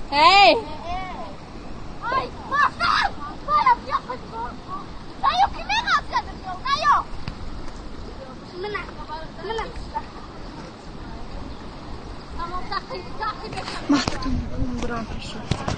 Hey! Ay, basta! Para, yakın. Tayo, kinikas ka. Tayo! Mana? Mana? Tamam, takip. Mahtum buram peşi.